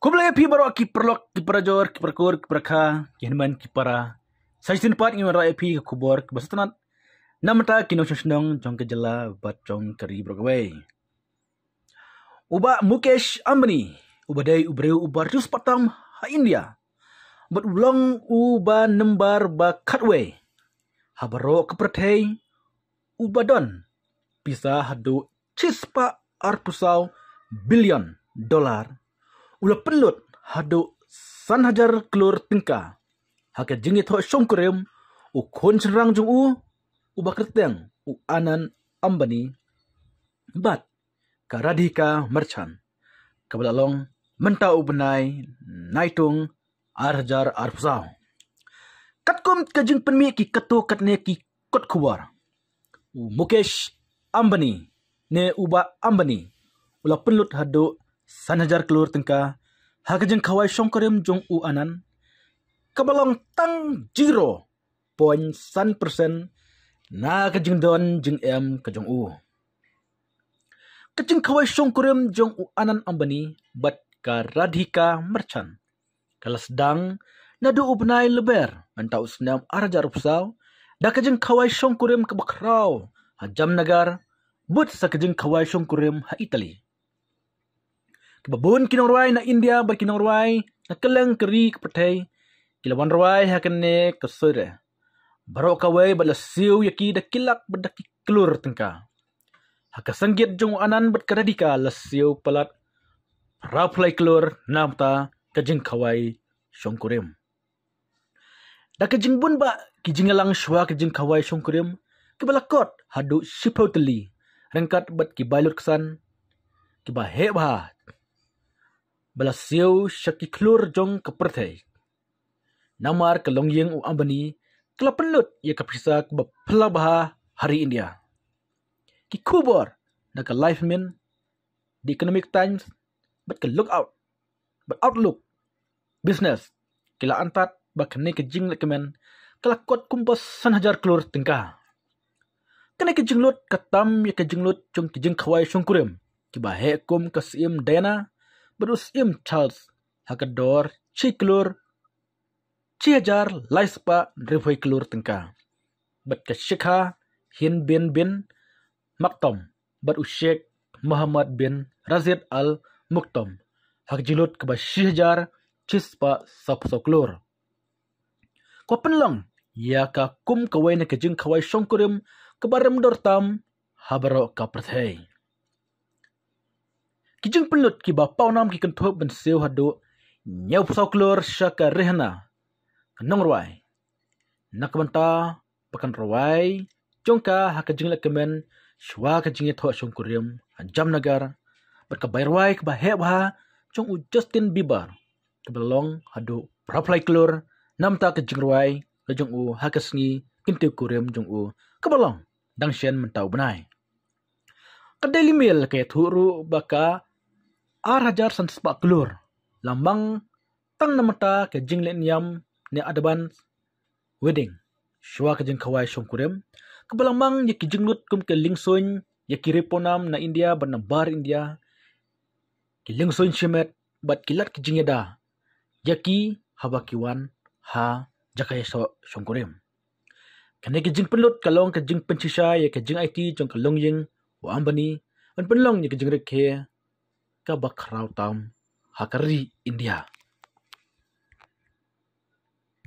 Kublai pi baro ki perlok ki perajor ki perkur ki perka ki henman ki para. Saya pat ngi mara pi ki kubor ki basatanat. Namata ki no shnong jong ke jela bat jong kari brogway. Uba Mukesh Ambani ubadai ubreu ubar jus patam ha India. But ulong uba nembar ba katwe. Habaro kepertei ubadon bisa hadu cispa arpusau billion dolar. Ula pelut hadu 1,000 klur tingka. Hake jingit ho syongkurem u kon serang jung u bakerteng u anan Ambani bat karadhika merchant kabalalong mentau benai naitung arjar arpsau. Katkom kajing penmi ki katu katne ki kot kubar. Mukesh Ambani ne uba Ambani ula pelut hadu 1,000 klur tengka hakajeng kawai syongkorem jong u anan kabalong tang 0.1% na kajeng don jeng em kajong u. Kajeng kawai syongkorem jong u anan Ambani bat karadhika merchant kalas dang nadu ubnai leber mentau senam arajar pusau da kajeng kawai syongkorem kebakrau hajam nagar but sa kajeng kawai syongkorem ha Italy. Kebabun kinong ruai na India bar kinong ruai na keleng keri kepertai kilawan ruai hakane kesure. Baro kawai bala siu yaki da kilak bedaki kelur tengka. Haka sanggit jong anan bat karadika la siu palat raplai kelur namta kajing kawai syongkurim. Da kajing bun ba kijingalang sywa kajing kawai syongkurim kibalakot hadu shipoteli rengkat bat kibalut kesan kibaheba bala siu syaki klur jong kepertai. Namar kelongyeng u Ambani kela pelut ia kapisa ke pelabaha hari India. Ki kubor na ke life min di Economic Times bat ke lookout bat outlook business kila antat bakne ke jing lekemen kela kot kumpas 1,000 klur tengka. Kene ke jinglut katam ya ke jinglut jong ke jing kawai syongkurem kibahe kum kasim Diana berus im Charles hakador ciklur cihajar laispa revoi klur tengka. Bat ke Sheikha Hind bin Maktoum bat Sheikh Muhammad bin Razid Al Maktoum hak jilut ke cihajar cispa sapso klur. Ko penlong ya ka kum kawai na kejing kawai syongkurim kebarem dortam habaro kaperthai. Kijing pelut ki bapau nam ki kentup ben siu hadu nyau pusau klur syaka rehna kenong ruai nak benta pakan ruai jongka hakajing lekemen sywa kajing etho syongkurim jam nagar berkabai ruai ke baheba jong u Justin Bieber kebelong hadu praplai klur namta kajing ruai kajong u hakasngi kintu kurim jong u kebelong dangsyen mentau benai. Kedai limil ke thuru baka arhajar sanspa klur lambang tang namata ke jinglen yam ne adaban wedding sywa ke jing kawai syongkurem kebalambang ye ki jinglut kum ke lingsoin ye ki reponam na India ban bar India ki lingsoin shemet bat kilat ke jingeda yaki habakiwan ha jakai syongkurem kene ke jing pelut kalong ke jing pencisha ye ke jing IT jong kalong ying wa Ambani an penlong ye ke jing rekhe ka bakrau tam hakari India.